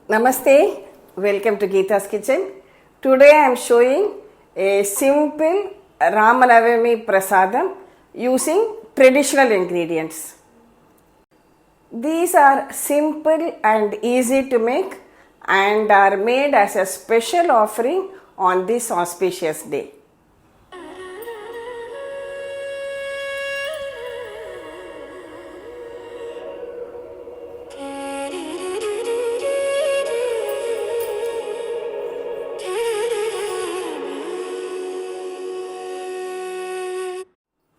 Namaste, welcome to Gita's Kitchen. Today I am showing a simple Navami Prasadam using traditional ingredients. These are simple and easy to make and are made as a special offering on this auspicious day.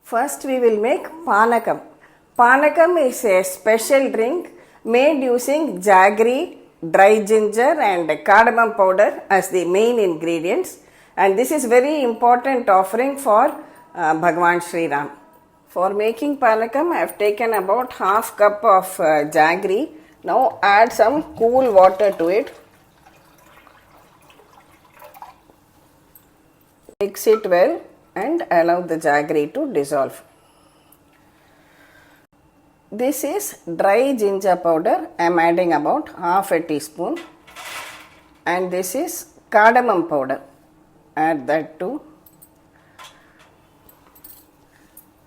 First we will make Panakam. Panakam is a special drink made using Jaggery, dry ginger and cardamom powder as the main ingredients, and this is very important offering for Bhagwan SrinRama. For making Panakam I have taken about half cup of Jaggery. Now add some cool water to it. Mix it well and allow the Jaggery to dissolve. This is dry ginger powder. I am adding about half a teaspoon, and this is cardamom powder. Add that too,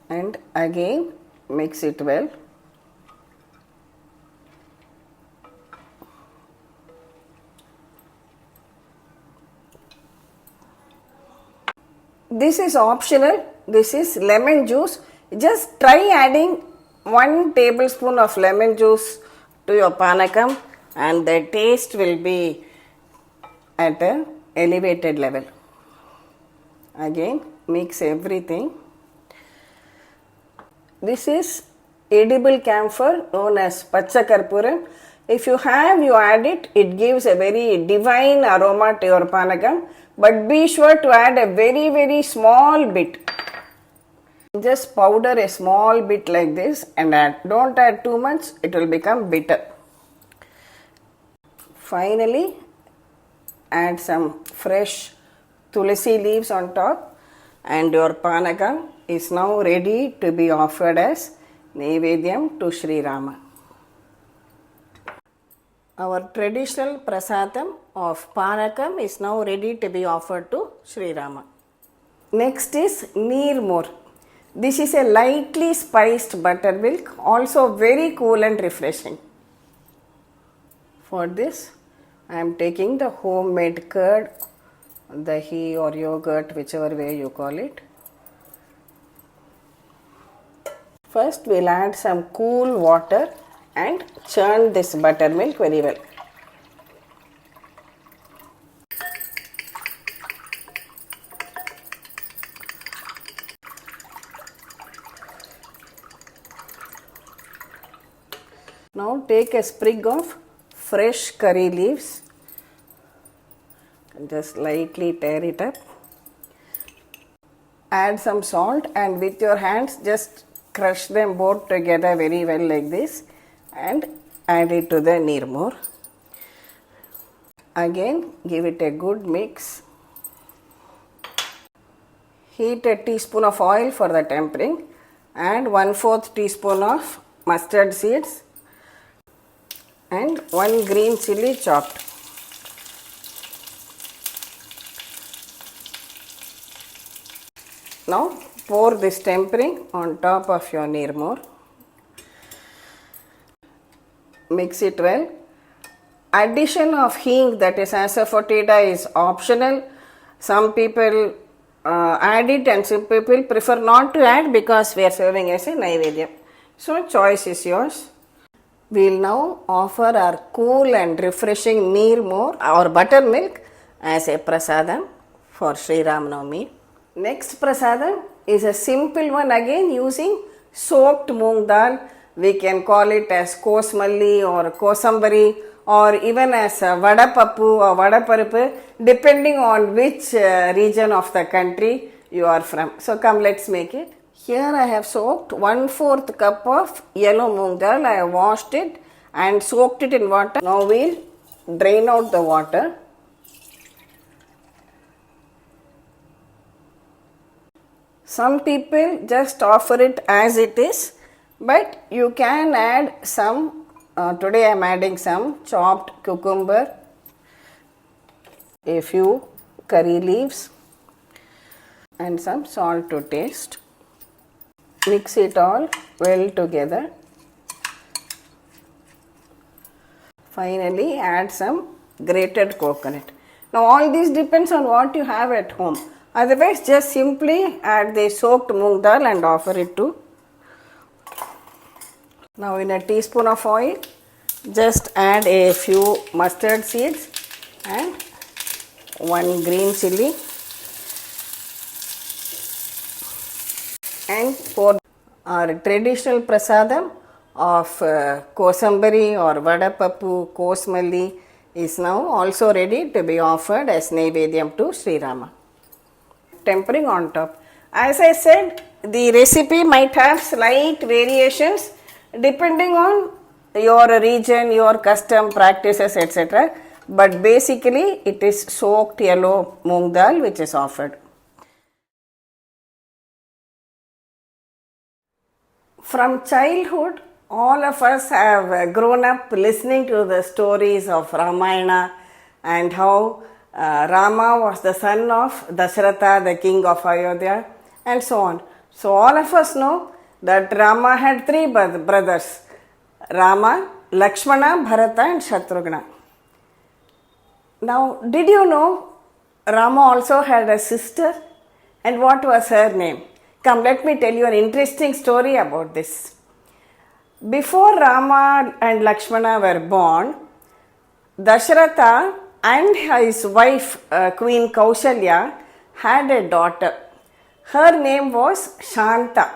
and again mix it well. This is optional. This is lemon juice. Just try adding 1 tablespoon of lemon juice to your Panakam and the taste will be at an elevated level. Again mix everything. This is edible camphor known as Pachakarpuram. If you have, you add it. It gives a very divine aroma to your Panakam. But be sure to add a very small bit. Just powder a small bit like this and add. Don't add too much, it will become bitter. Finally, add some fresh tulsi leaves on top, and your Panakam is now ready to be offered as Naivedyam to SrinRama. Our traditional prasadam of Panakam is now ready to be offered to SrinRama. Next is Neer Mor. This is a lightly spiced buttermilk, also very cool and refreshing. For this, I am taking the homemade curd, dahi or yogurt, whichever way you call it. First, we will add some cool water and churn this buttermilk very well. Now take a sprig of fresh curry leaves and just lightly tear it up. Add some salt and with your hands just crush them both together very well like this and add it to the Neer Mor. Again give it a good mix. Heat a teaspoon of oil for the tempering. Add 1/4 teaspoon of mustard seeds and 1 green chilli chopped. Now pour this tempering on top of your Neer Mor. Mix it well. Addition of hing, that is asafoetida, is optional. Some people add it and some people prefer not to add because we are serving as a Naivedyam. So choice is yours. We will now offer our cool and refreshing Neer Mor or buttermilk as a prasadam for Sri Navami. Next prasadam is a simple one, again using soaked moong dal. We can call it as kosmalli or kosambari or even as vadapappu or vadaparupu, depending on which region of the country you are from. So come, let's make it. Here I have soaked 1/4 cup of yellow moong dal. I have washed it and soaked it in water. Now we will drain out the water. Some people just offer it as it is, but you can add some Today I am adding some chopped cucumber, a few curry leaves and some salt to taste. Mix it all well together. Finally add some grated coconut. Now all this depends on what you have at home. Otherwise just simply add the soaked moong dal and offer it to. Now in a teaspoon of oil, just add a few mustard seeds and one green chilli and pour our traditional prasadam of Kosambari or Vadapappu, Kosmalli is now also ready to be offered as Naivedyam to SrinRama. Tempering on top. As I said, the recipe might have slight variations depending on your region, your custom practices, etc. But basically it is soaked yellow moong dal which is offered. From childhood, all of us have grown up listening to the stories of Ramayana and how Rama was the son of Dasharatha, the king of Ayodhya, and so on. So all of us know that Rama had three brothers, Rama, Lakshmana, Bharata and Shatrughna. Now, did you know Rama also had a sister? And what was her name? Come, let me tell you an interesting story about this. Before Rama and Lakshmana were born, Dasharatha and his wife Queen Kaushalya had a daughter. Her name was Shanta.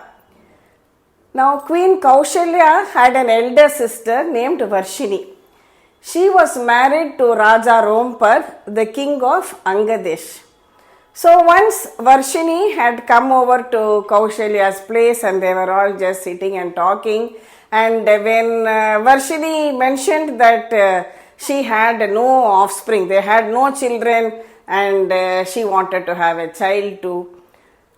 Now Queen Kaushalya had an elder sister named Varshini. She was married to Raja Rompad, the king of Angadesh. So once Varshini had come over to Kaushalya's place and they were all just sitting and talking, and when Varshini mentioned that she had no offspring, they had no children and she wanted to have a child too.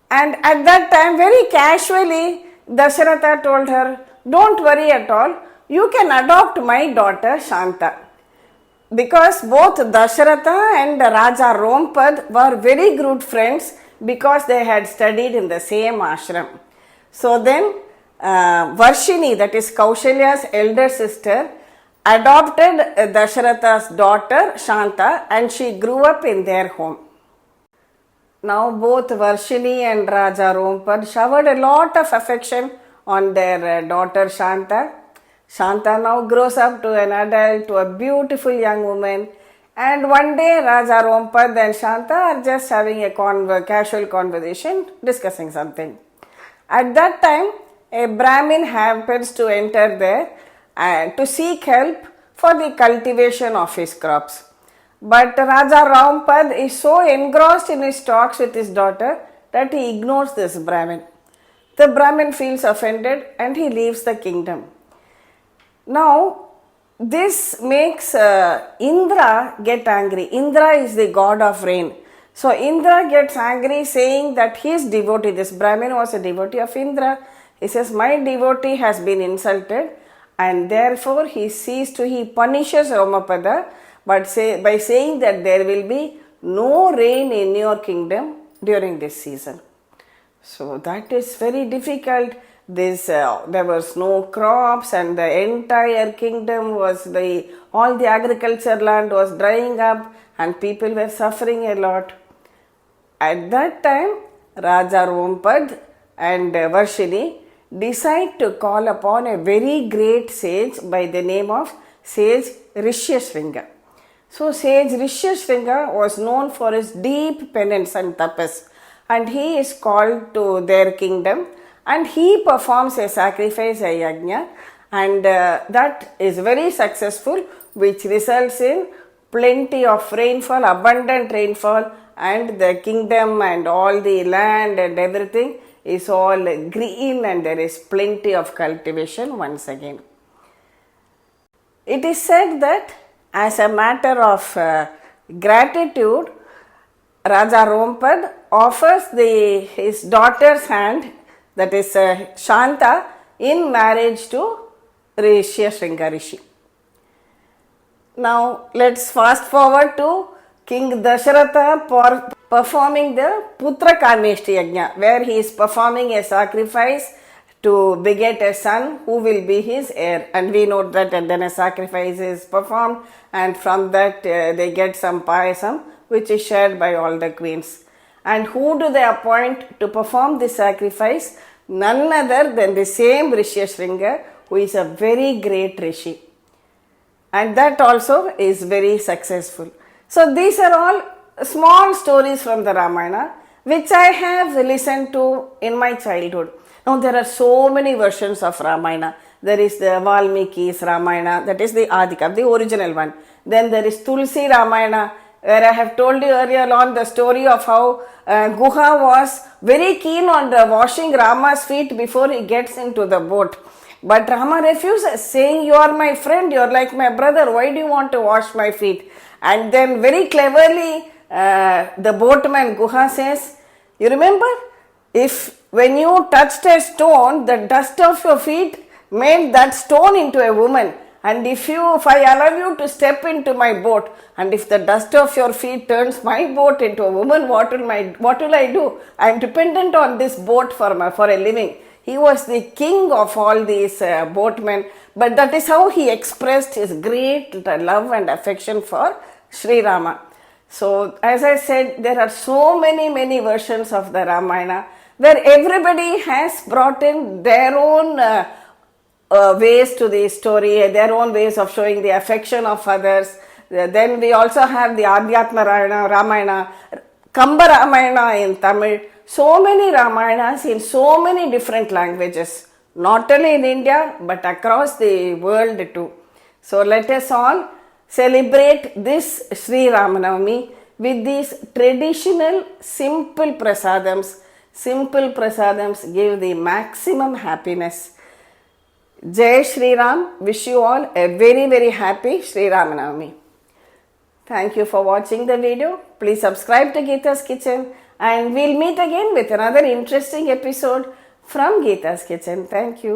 And at that time, very casually, Dasharatha told her, don't worry at all, you can adopt my daughter Shanta. Because both Dasharatha and Raja Rompad were very good friends because they had studied in the same ashram. So then Varshini, that is Kaushalya's elder sister, adopted Dasharatha's daughter Shanta and she grew up in their home. Now both Varshini and Raja Rompad showered a lot of affection on their daughter Shanta. Shanta now grows up to an adult, to a beautiful young woman, and one day Raja Rompad and Shanta are just having a casual conversation discussing something. At that time, a Brahmin happens to enter there to seek help for the cultivation of his crops. But Raja Rompad is so engrossed in his talks with his daughter that he ignores this Brahmin. The Brahmin feels offended and he leaves the kingdom. Now, this makes Indra get angry. Indra is the god of rain. So, Indra gets angry saying that his devotee, this Brahmin was a devotee of Indra. He says, my devotee has been insulted and therefore he punishes Romapada but by saying that there will be no rain in your kingdom during this season. So, that is very difficult. There was no crops and the entire kingdom was all the agriculture land was drying up and people were suffering a lot. At that time, Raja Rompad and Varshini decide to call upon a very great sage by the name of sage Rishyashringa. So sage Rishyashringa was known for his deep penance and tapas, and he is called to their kingdom and he performs a sacrifice, a yajna, and that is very successful, which results in plenty of rainfall, abundant rainfall, and the kingdom and all the land and everything is all green and there is plenty of cultivation once again. It is said that as a matter of gratitude, Raja Rompad offers his daughter's hand, that is Shanta, in marriage to Rishyashringa Rishi. Now let's fast forward to King Dasharatha for performing the Putra Kameshti Yajna, where he is performing a sacrifice to beget a son who will be his heir. And we know that, and then a sacrifice is performed, and from that they get some payasam which is shared by all the queens. And who do they appoint to perform this sacrifice? None other than the same Rishi Shringa, who is a very great Rishi. And that also is very successful. So these are all small stories from the Ramayana which I have listened to in my childhood. Now there are so many versions of Ramayana. There is the Valmiki's Ramayana, that is the Adikav, the original one. Then there is Tulsi Ramayana, where I have told you earlier on the story of how Guha was very keen on washing Rama's feet before he gets into the boat. But Rama refuses, saying, "You are my friend, you are like my brother, why do you want to wash my feet?" And then very cleverly the boatman Guha says, "You remember, if when you touched a stone, the dust of your feet made that stone into a woman. And if I allow you to step into my boat, and if the dust of your feet turns my boat into a woman, what will I do? I am dependent on this boat for a living." He was the king of all these boatmen, but that is how he expressed his great love and affection for SrinRama. So, as I said, there are so many versions of the Ramayana where everybody has brought in their own ways to the story, their own ways of showing the affection of others. Then we also have the Adhyatma Ramayana, Kamba Ramayana in Tamil. So many Ramayanas in so many different languages, not only in India but across the world too. So let us all celebrate this Sri Navami with these traditional simple prasadams. Simple prasadams give the maximum happiness. Jai Shri Ram, wish you all a very happy Sri Navami. Thank you for watching the video. Please subscribe to Gita's Kitchen, and we'll meet again with another interesting episode from Gita's Kitchen. Thank you.